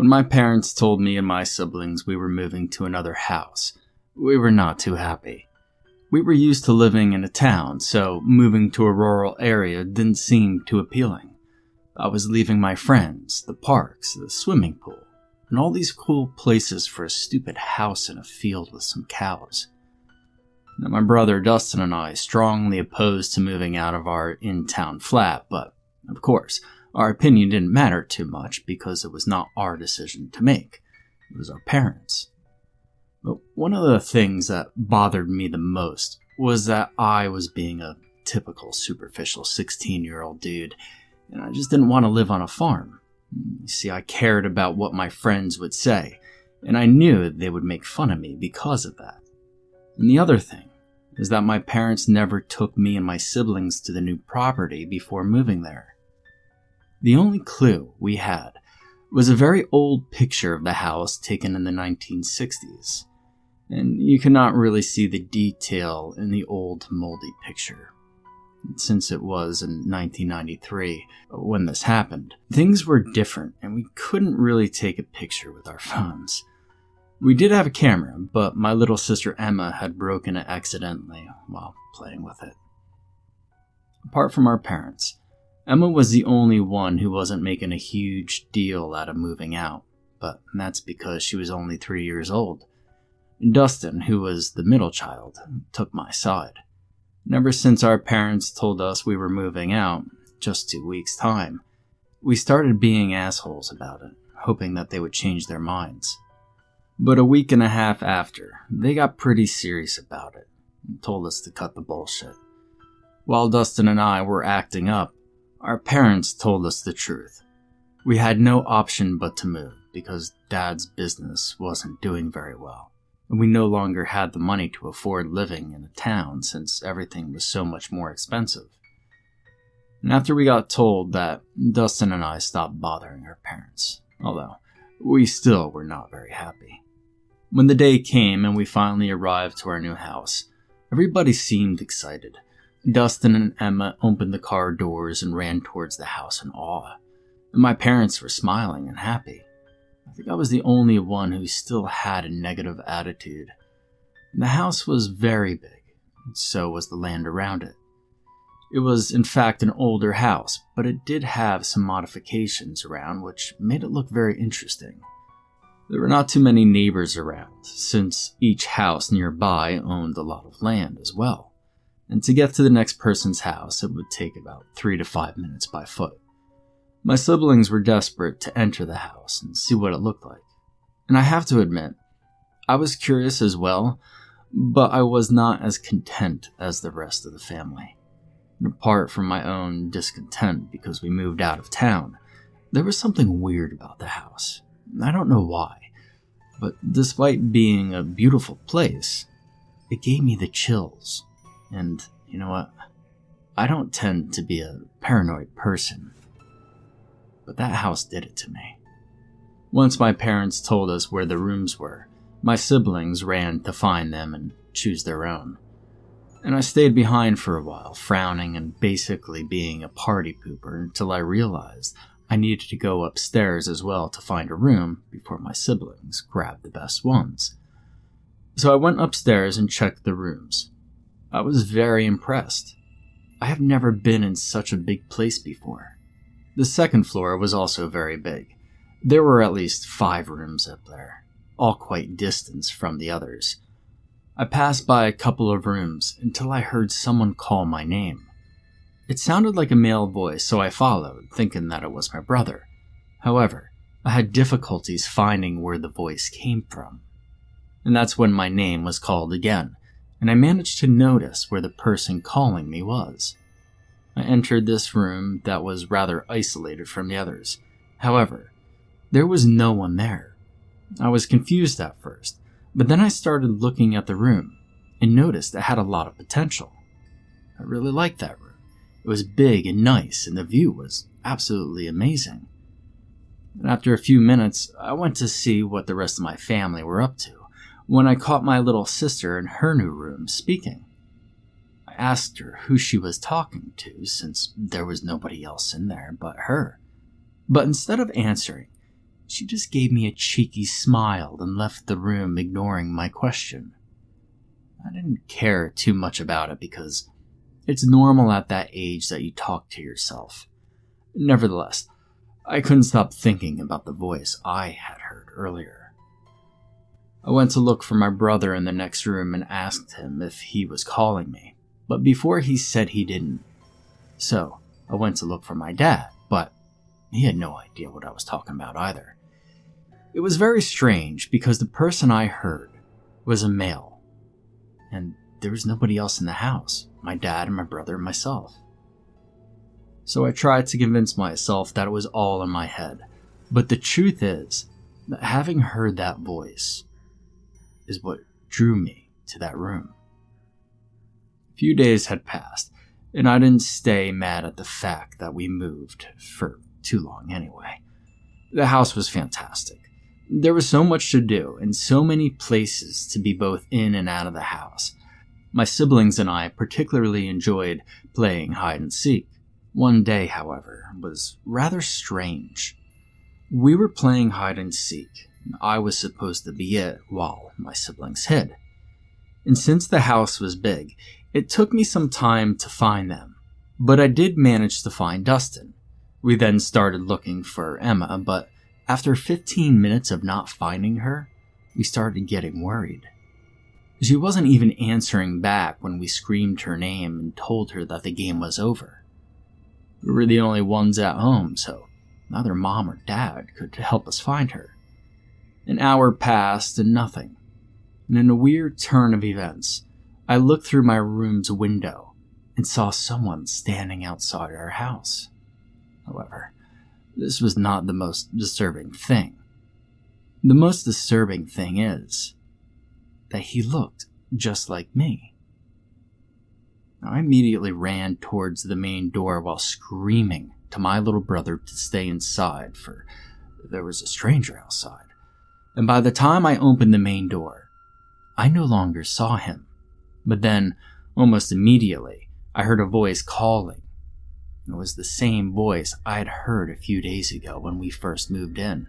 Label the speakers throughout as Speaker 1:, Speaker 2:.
Speaker 1: When my parents told me and my siblings we were moving to another house, we were not too happy. We were used to living in a town, so moving to a rural area didn't seem too appealing. I was leaving my friends, the parks, the swimming pool, and all these cool places for a stupid house in a field with some cows. Now, my brother Dustin and I strongly opposed to moving out of our in-town flat, but, of course, our opinion didn't matter too much because it was not our decision to make. It was our parents'. But one of the things that bothered me the most was that I was being a typical superficial 16-year-old dude, and I just didn't want to live on a farm. You see, I cared about what my friends would say, and I knew they would make fun of me because of that. And the other thing is that my parents never took me and my siblings to the new property before moving there. The only clue we had was a very old picture of the house taken in the 1960s, and you could not really see the detail in the old moldy picture. Since it was in 1993 when this happened, things were different and we couldn't really take a picture with our phones. We did have a camera, but my little sister Emma had broken it accidentally while playing with it. Apart from our parents, Emma was the only one who wasn't making a huge deal out of moving out, but that's because she was only 3 years old. Dustin, who was the middle child, took my side. And ever since our parents told us we were moving out, just 2 weeks' time, we started being assholes about it, hoping that they would change their minds. But a week and a half after, they got pretty serious about it and told us to cut the bullshit. While Dustin and I were acting up, our parents told us the truth. We had no option but to move because Dad's business wasn't doing very well, and we no longer had the money to afford living in a town since everything was so much more expensive. And after we got told that, Dustin and I stopped bothering our parents, although we still were not very happy. When the day came and we finally arrived to our new house, everybody seemed excited. Dustin and Emma opened the car doors and ran towards the house in awe, and my parents were smiling and happy. I think I was the only one who still had a negative attitude. The house was very big, and so was the land around it. It was in fact an older house, but it did have some modifications around which made it look very interesting. There were not too many neighbors around, since each house nearby owned a lot of land as well. And to get to the next person's house, it would take about 3 to 5 minutes by foot. My siblings were desperate to enter the house and see what it looked like. And I have to admit, I was curious as well, but I was not as content as the rest of the family. And apart from my own discontent because we moved out of town, there was something weird about the house. I don't know why, but despite being a beautiful place, it gave me the chills. And you know what? I don't tend to be a paranoid person, but that house did it to me. Once my parents told us where the rooms were, my siblings ran to find them and choose their own. And I stayed behind for a while, frowning and basically being a party pooper until I realized I needed to go upstairs as well to find a room before my siblings grabbed the best ones. So I went upstairs and checked the rooms. I was very impressed. I have never been in such a big place before. The second floor was also very big. There were at least 5 rooms up there, all quite distant from the others. I passed by a couple of rooms until I heard someone call my name. It sounded like a male voice, so I followed, thinking that it was my brother. However, I had difficulties finding where the voice came from. And that's when my name was called again, and I managed to notice where the person calling me was. I entered this room that was rather isolated from the others. However, there was no one there. I was confused at first, but then I started looking at the room and noticed it had a lot of potential. I really liked that room. It was big and nice, and the view was absolutely amazing. And after a few minutes, I went to see what the rest of my family were up to, when I caught my little sister in her new room speaking. I asked her who she was talking to, since there was nobody else in there but her. But instead of answering, She just gave me a cheeky smile and left the room, ignoring my question. I didn't care too much about it because it's normal at that age that you talk to yourself. Nevertheless, I couldn't stop thinking about the voice I had heard earlier. I went to look for my brother in the next room and asked him if he was calling me, but before he said he didn't. So I went to look for my dad, but he had no idea what I was talking about either. It was very strange because the person I heard was a male, and there was nobody else in the house, my dad and my brother and myself. So I tried to convince myself that it was all in my head, but the truth is that having heard that voice is what drew me to that room. A few days had passed, and I didn't stay mad at the fact that we moved for too long anyway. The house was fantastic. There was so much to do and so many places to be both in and out of the house. My siblings and I particularly enjoyed playing hide and seek. One day, however, was rather strange. We were playing hide and seek. I was supposed to be it while my siblings hid. And since the house was big, it took me some time to find them, but I did manage to find Dustin. We then started looking for Emma, but after 15 minutes of not finding her, we started getting worried. She wasn't even answering back when we screamed her name and told her that the game was over. We were the only ones at home, so neither mom or dad could help us find her. An hour passed and nothing. And in a weird turn of events, I looked through my room's window and saw someone standing outside our house. However, this was not the most disturbing thing. The most disturbing thing is that he looked just like me. I immediately ran towards the main door while screaming to my little brother to stay inside, for there was a stranger outside. And by the time I opened the main door, I no longer saw him. But then, almost immediately, I heard a voice calling. It was the same voice I had heard a few days ago when we first moved in.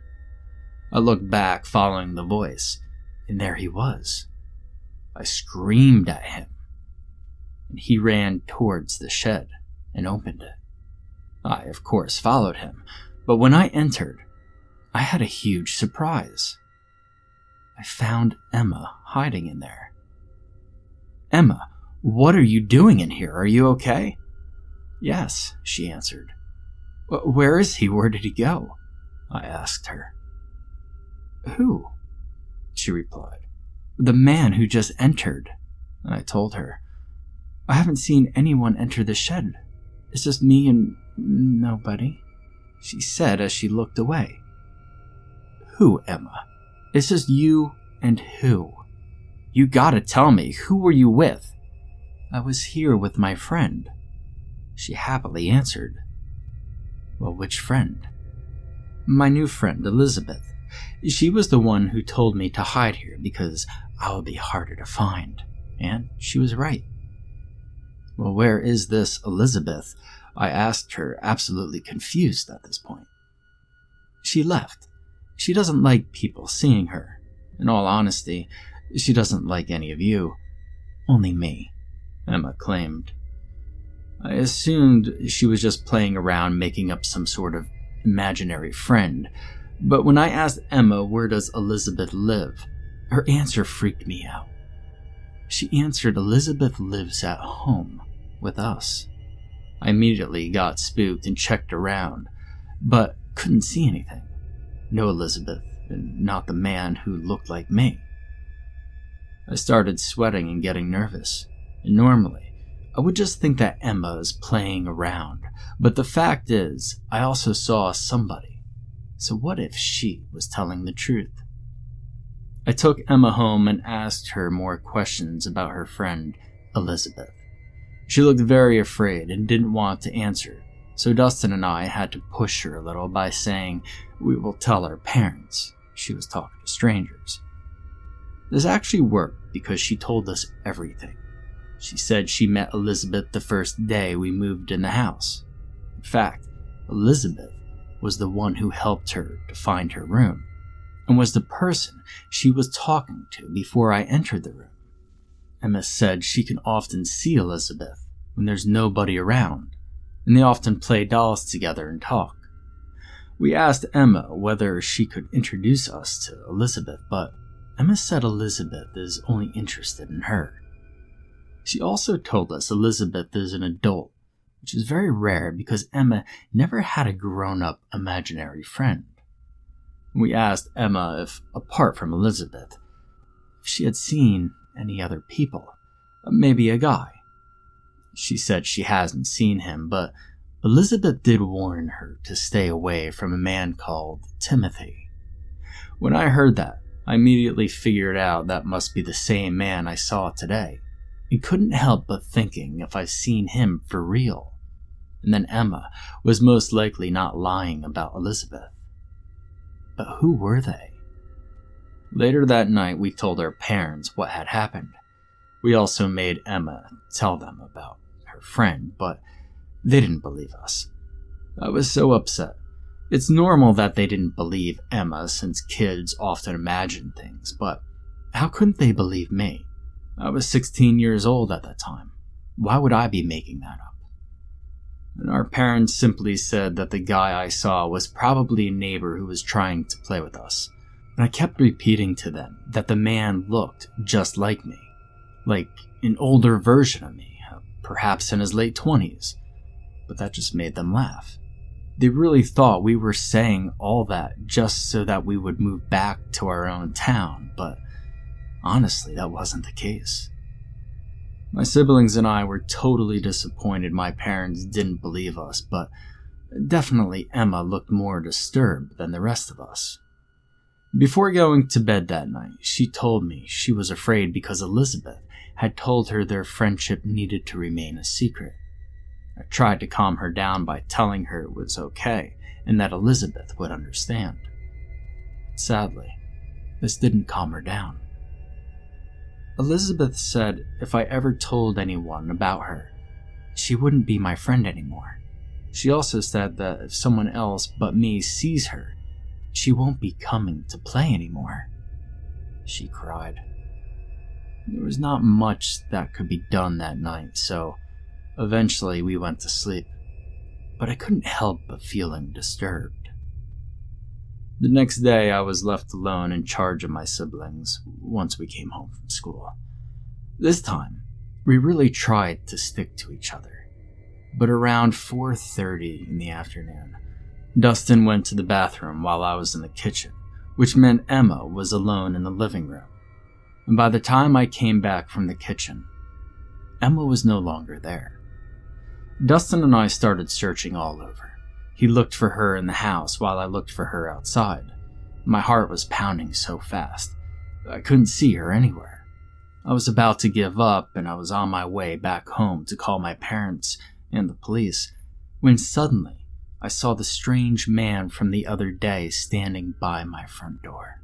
Speaker 1: I looked back following the voice, and there he was. I screamed at him, and he ran towards the shed and opened it. I, of course, followed him, but when I entered, I had a huge surprise. I found Emma hiding in there. "Emma, what are you doing in here? Are you okay?" "Yes," she answered. "Where is he? Where did he go?" I asked her. "Who?" she replied. "The man who just entered," I told her. "I haven't seen anyone enter the shed. It's just me and nobody," she said as she looked away. "Who, Emma? It's just you and who? You gotta tell me, who were you with?" "I was here with my friend," she happily answered. "Well, which friend?" "My new friend, Elizabeth. She was the one who told me to hide here because I would be harder to find, and she was right." "Well, where is this Elizabeth?" I asked her, absolutely confused at this point. "She left. She doesn't like people seeing her. In all honesty, she doesn't like any of you. Only me," Emma claimed. I assumed she was just playing around making up some sort of imaginary friend, but when I asked Emma where does Elizabeth live, her answer freaked me out. She answered Elizabeth lives at home with us. I immediately got spooked and checked around, but couldn't see anything. No Elizabeth, and not the man who looked like me. I started sweating and getting nervous, and normally I would just think that Emma is playing around, but the fact is, I also saw somebody. So what if she was telling the truth? I took Emma home and asked her more questions about her friend, Elizabeth. She looked very afraid and didn't want to answer, so Dustin and I had to push her a little by saying, "We will tell our parents she was talking to strangers." This actually worked because she told us everything. She said she met Elizabeth the first day we moved in the house. In fact, Elizabeth was the one who helped her to find her room, and was the person she was talking to before I entered the room. Emma said she can often see Elizabeth when there's nobody around, and they often play dolls together and talk. We asked Emma whether she could introduce us to Elizabeth, but Emma said Elizabeth is only interested in her. She also told us Elizabeth is an adult, which is very rare because Emma never had a grown-up imaginary friend. We asked Emma if, apart from Elizabeth, if she had seen any other people, maybe a guy. She said she hasn't seen him, but Elizabeth did warn her to stay away from a man called Timothy. When I heard that, I immediately figured out that must be the same man I saw today, and couldn't help but thinking if I've seen him for real. And then Emma was most likely not lying about Elizabeth. But who were they? Later that night, we told our parents what had happened. We also made Emma tell them about her friend, but they didn't believe us. I was so upset. It's normal that they didn't believe Emma since kids often imagine things, but how couldn't they believe me? I was 16 years old at that time. Why would I be making that up? And our parents simply said that the guy I saw was probably a neighbor who was trying to play with us. And I kept repeating to them that the man looked just like me. Like an older version of me, perhaps in his late 20s. But that just made them laugh. They really thought we were saying all that just so that we would move back to our own town, but honestly, that wasn't the case. My siblings and I were totally disappointed my parents didn't believe us, but definitely Emma looked more disturbed than the rest of us. Before going to bed that night, she told me she was afraid because Elizabeth had told her their friendship needed to remain a secret. I tried to calm her down by telling her it was okay and that Elizabeth would understand. Sadly, this didn't calm her down. Elizabeth said if I ever told anyone about her, she wouldn't be my friend anymore. She also said that if someone else but me sees her, she won't be coming to play anymore. She cried. There was not much that could be done that night, so eventually we went to sleep, but I couldn't help but feeling disturbed. The next day I was left alone in charge of my siblings once we came home from school. This time, we really tried to stick to each other, but around 4:30 in the afternoon, Dustin went to the bathroom while I was in the kitchen, which meant Emma was alone in the living room. And by the time I came back from the kitchen, Emma was no longer there. Dustin and I started searching all over. He looked for her in the house while I looked for her outside. My heart was pounding so fast. I couldn't see her anywhere. I was about to give up and I was on my way back home to call my parents and the police when suddenly I saw the strange man from the other day standing by my front door.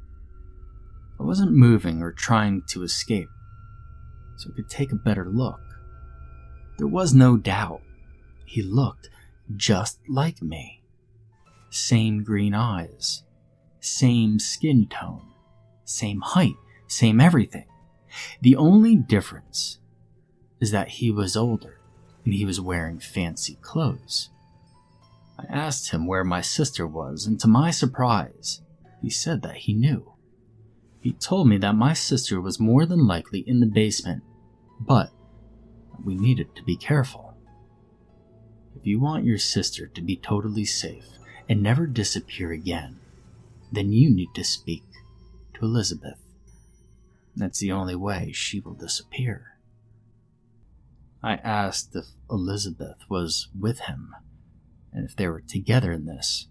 Speaker 1: I wasn't moving or trying to escape, so I could take a better look. There was no doubt. He looked just like me. Same green eyes, same skin tone, same height, same everything. The only difference is that he was older and he was wearing fancy clothes. I asked him where my sister was, and to my surprise, he said that he knew. He told me that my sister was more than likely in the basement, but we needed to be careful. If you want your sister to be totally safe and never disappear again, then you need to speak to Elizabeth. That's the only way she will disappear. I asked if Elizabeth was with him, and if they were together in this.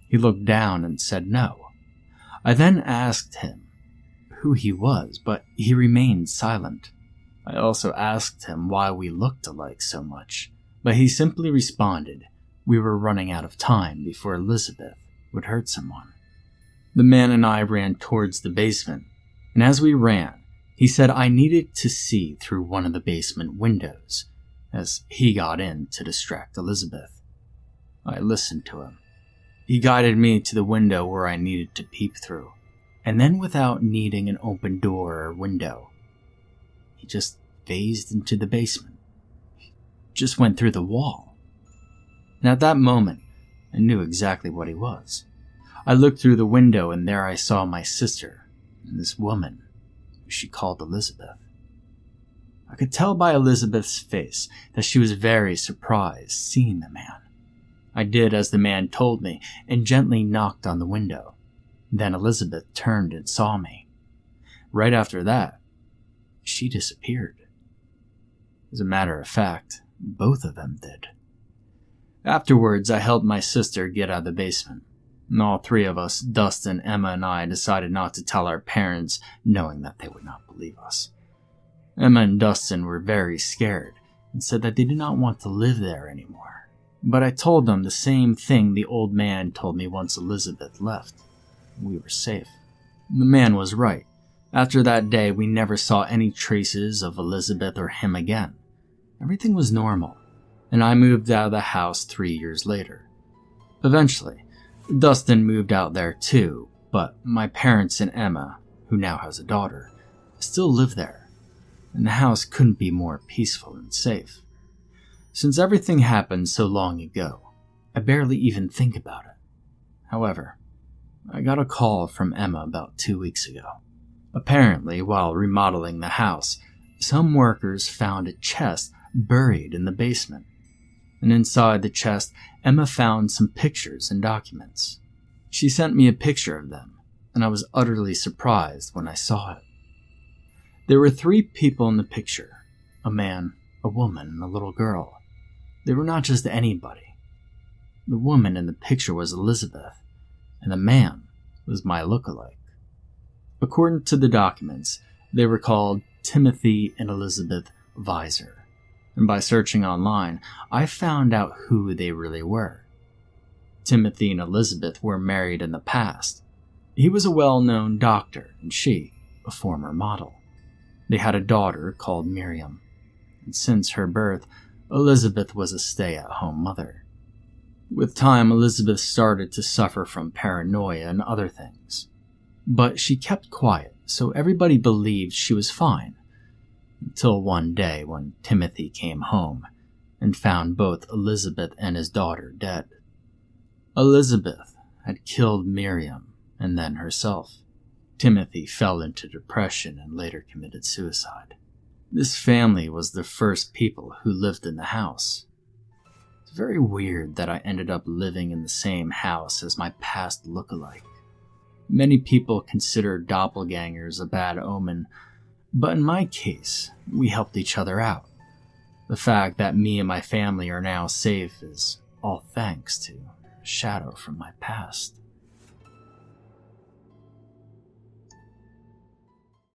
Speaker 1: He looked down and said no. I then asked him who he was, but he remained silent. I also asked him why we looked alike so much, but he simply responded we were running out of time before Elizabeth would hurt someone. The man and I ran towards the basement, and as we ran, he said I needed to see through one of the basement windows, as he got in to distract Elizabeth. I listened to him, He guided me to the window where I needed to peep through, and then without needing an open door or window, he just phased into the basement. He just went through the wall. And at that moment, I knew exactly what he was. I looked through the window and there I saw my sister and this woman who she called Elizabeth. I could tell by Elizabeth's face that she was very surprised seeing the man. I did as the man told me and gently knocked on the window. Then Elizabeth turned and saw me. Right after that, she disappeared. As a matter of fact, both of them did. Afterwards, I helped my sister get out of the basement. And all three of us, Dustin, Emma, and I, decided not to tell our parents, knowing that they would not believe us. Emma and Dustin were very scared and said that they did not want to live there anymore. But I told them the same thing the old man told me once Elizabeth left. We were safe. The man was right. After that day, we never saw any traces of Elizabeth or him again. Everything was normal, and I moved out of the house 3 years later. Eventually, Dustin moved out there too, but my parents and Emma, who now has a daughter, still live there. And the house couldn't be more peaceful and safe. Since everything happened so long ago, I barely even think about it. However, I got a call from Emma about 2 weeks ago. Apparently, while remodeling the house, some workers found a chest buried in the basement. And inside the chest, Emma found some pictures and documents. She sent me a picture of them, and I was utterly surprised when I saw it. There were 3 people in the picture, a man, a woman, and a little girl. They were not just anybody. The woman in the picture was Elizabeth, and the man was my lookalike. According to the documents, they were called Timothy and Elizabeth Visor, and by searching online, I found out who they really were. Timothy and Elizabeth were married in the past. He was a well-known doctor, and she, a former model. They had a daughter called Miriam, and since her birth, Elizabeth was a stay-at-home mother. With time, Elizabeth started to suffer from paranoia and other things. But she kept quiet, so everybody believed she was fine. Until one day when Timothy came home and found both Elizabeth and his daughter dead. Elizabeth had killed Miriam and then herself. Timothy fell into depression and later committed suicide. This family was the first people who lived in the house. It's very weird that I ended up living in the same house as my past lookalike. Many people consider doppelgangers a bad omen, but in my case, we helped each other out. The fact that me and my family are now safe is all thanks to a shadow from my past.